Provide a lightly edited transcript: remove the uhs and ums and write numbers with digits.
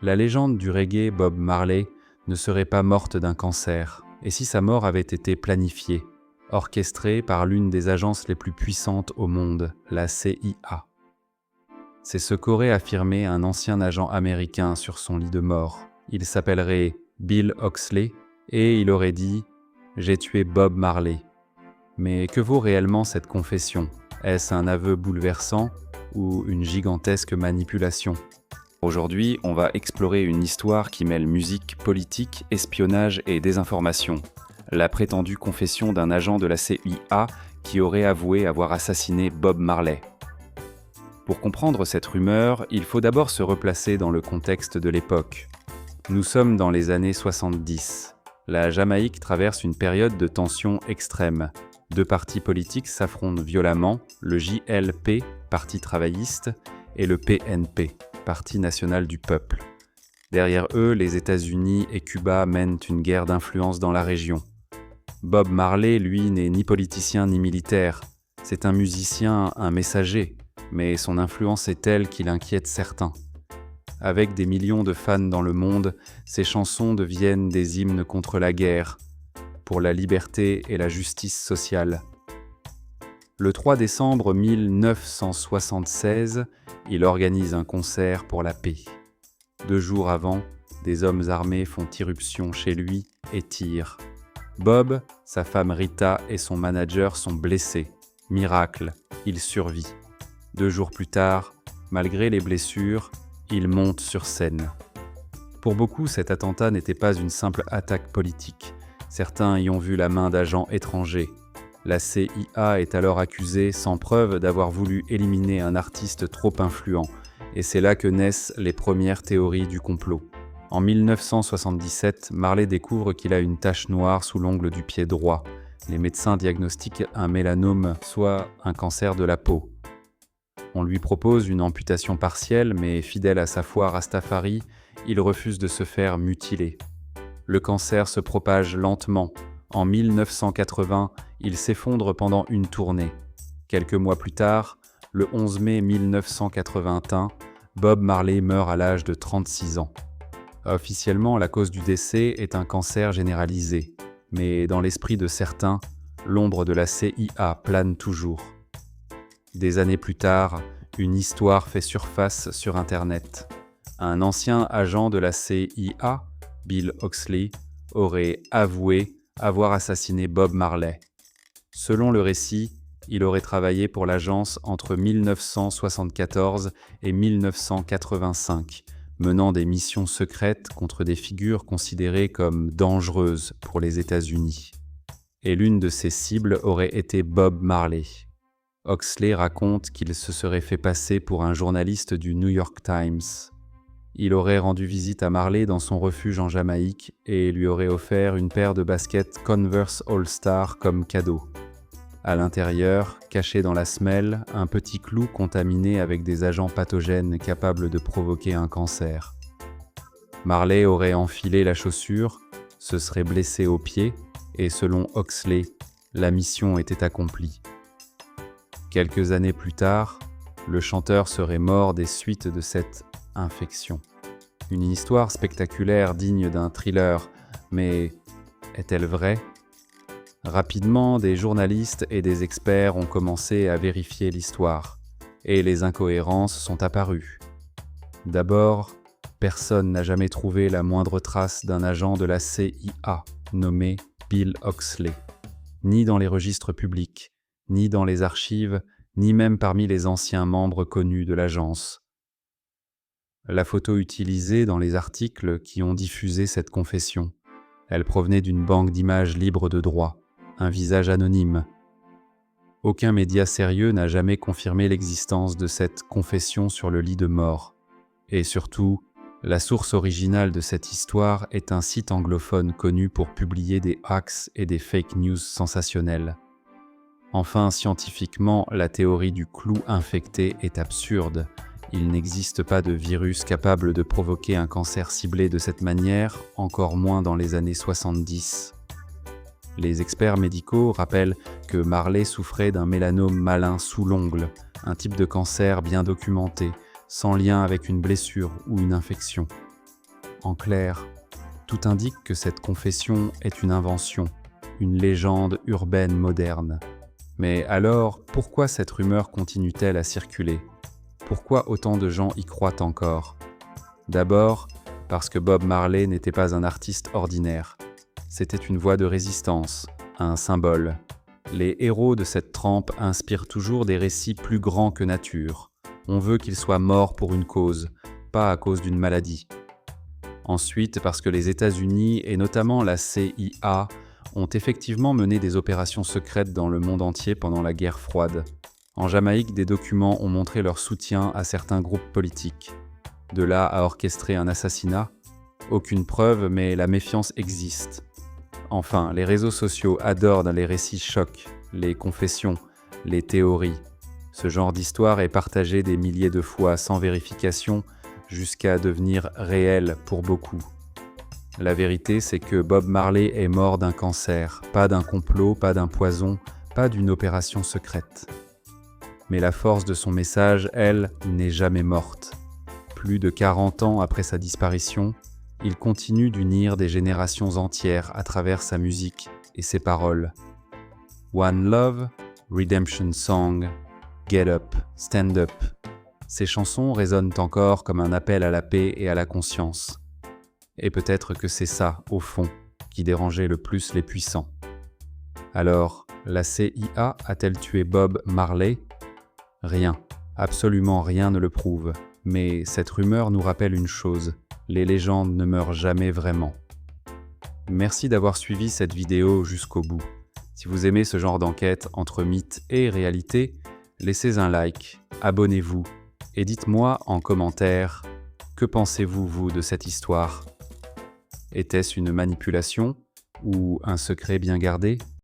La légende du reggae Bob Marley ne serait pas morte d'un cancer, et si sa mort avait été planifiée, orchestrée par l'une des agences les plus puissantes au monde, la CIA. C'est ce qu'aurait affirmé un ancien agent américain sur son lit de mort. Il s'appellerait Bill Oxley, et il aurait dit « J'ai tué Bob Marley ». Mais que vaut réellement cette confession? Est-ce un aveu bouleversant ou une gigantesque manipulation? Aujourd'hui, on va explorer une histoire qui mêle musique, politique, espionnage et désinformation. La prétendue confession d'un agent de la CIA qui aurait avoué avoir assassiné Bob Marley. Pour comprendre cette rumeur, il faut d'abord se replacer dans le contexte de l'époque. Nous sommes dans les années 70. La Jamaïque traverse une période de tension extrême. Deux partis politiques s'affrontent violemment, le JLP, Parti travailliste, et le PNP, Parti national du peuple. Derrière eux, les États-Unis et Cuba mènent une guerre d'influence dans la région. Bob Marley, lui, n'est ni politicien ni militaire. C'est un musicien, un messager, mais son influence est telle qu'il inquiète certains. Avec des millions de fans dans le monde, ses chansons deviennent des hymnes contre la guerre, pour la liberté et la justice sociale. Le 3 décembre 1976, il organise un concert pour la paix. 2 jours avant, des hommes armés font irruption chez lui et tirent. Bob, sa femme Rita et son manager sont blessés. Miracle, il survit. 2 jours plus tard, malgré les blessures, il monte sur scène. Pour beaucoup, cet attentat n'était pas une simple attaque politique. Certains y ont vu la main d'agents étrangers. La CIA est alors accusée, sans preuve, d'avoir voulu éliminer un artiste trop influent, et c'est là que naissent les premières théories du complot. En 1977, Marley découvre qu'il a une tache noire sous l'ongle du pied droit. Les médecins diagnostiquent un mélanome, soit un cancer de la peau. On lui propose une amputation partielle, mais fidèle à sa foi Rastafari, il refuse de se faire mutiler. Le cancer se propage lentement. En 1980, il s'effondre pendant une tournée. Quelques mois plus tard, le 11 mai 1981, Bob Marley meurt à l'âge de 36 ans. Officiellement, la cause du décès est un cancer généralisé, mais dans l'esprit de certains, l'ombre de la CIA plane toujours. Des années plus tard, une histoire fait surface sur Internet. Un ancien agent de la CIA, Bill Oxley, aurait avoué avoir assassiné Bob Marley. Selon le récit, il aurait travaillé pour l'agence entre 1974 et 1985, menant des missions secrètes contre des figures considérées comme dangereuses pour les États-Unis. Et l'une de ces cibles aurait été Bob Marley. Oxley raconte qu'il se serait fait passer pour un journaliste du New York Times. Il aurait rendu visite à Marley dans son refuge en Jamaïque et lui aurait offert une paire de baskets Converse All-Star comme cadeau. À l'intérieur, caché dans la semelle, un petit clou contaminé avec des agents pathogènes capables de provoquer un cancer. Marley aurait enfilé la chaussure, se serait blessé au pied et selon Oxley, la mission était accomplie. Quelques années plus tard, le chanteur serait mort des suites de cette infection. Une histoire spectaculaire digne d'un thriller, mais est-elle vraie? Rapidement, des journalistes et des experts ont commencé à vérifier l'histoire, et les incohérences sont apparues. D'abord, personne n'a jamais trouvé la moindre trace d'un agent de la CIA nommé Bill Oxley, ni dans les registres publics, ni dans les archives, ni même parmi les anciens membres connus de l'agence. La photo utilisée dans les articles qui ont diffusé cette confession, elle provenait d'une banque d'images libre de droit, un visage anonyme. Aucun média sérieux n'a jamais confirmé l'existence de cette confession sur le lit de mort. Et surtout, la source originale de cette histoire est un site anglophone connu pour publier des hacks et des fake news sensationnelles. Enfin, scientifiquement, la théorie du clou infecté est absurde. Il n'existe pas de virus capable de provoquer un cancer ciblé de cette manière, encore moins dans les années 70. Les experts médicaux rappellent que Marley souffrait d'un mélanome malin sous l'ongle, un type de cancer bien documenté, sans lien avec une blessure ou une infection. En clair, tout indique que cette confession est une invention, une légende urbaine moderne. Mais alors, pourquoi cette rumeur continue-t-elle à circuler? Pourquoi autant de gens y croient encore? D'abord, parce que Bob Marley n'était pas un artiste ordinaire. C'était une voix de résistance, un symbole. Les héros de cette trempe inspirent toujours des récits plus grands que nature. On veut qu'ils soient morts pour une cause, pas à cause d'une maladie. Ensuite, parce que les États-Unis, et notamment la CIA, ont effectivement mené des opérations secrètes dans le monde entier pendant la guerre froide. En Jamaïque, des documents ont montré leur soutien à certains groupes politiques. De là à orchestrer un assassinat, aucune preuve, mais la méfiance existe. Enfin, les réseaux sociaux adorent les récits chocs, les confessions, les théories. Ce genre d'histoire est partagé des milliers de fois sans vérification, jusqu'à devenir réel pour beaucoup. La vérité, c'est que Bob Marley est mort d'un cancer, pas d'un complot, pas d'un poison, pas d'une opération secrète. Mais la force de son message, elle, n'est jamais morte. Plus de 40 ans après sa disparition, il continue d'unir des générations entières à travers sa musique et ses paroles. One Love, Redemption Song, Get Up, Stand Up. Ces chansons résonnent encore comme un appel à la paix et à la conscience. Et peut-être que c'est ça, au fond, qui dérangeait le plus les puissants. Alors, la CIA a-t-elle tué Bob Marley? Rien, absolument rien ne le prouve. Mais cette rumeur nous rappelle une chose, les légendes ne meurent jamais vraiment. Merci d'avoir suivi cette vidéo jusqu'au bout. Si vous aimez ce genre d'enquête entre mythes et réalité, laissez un like, abonnez-vous et dites-moi en commentaire, que pensez-vous, vous, de cette histoire? Était-ce une manipulation ou un secret bien gardé?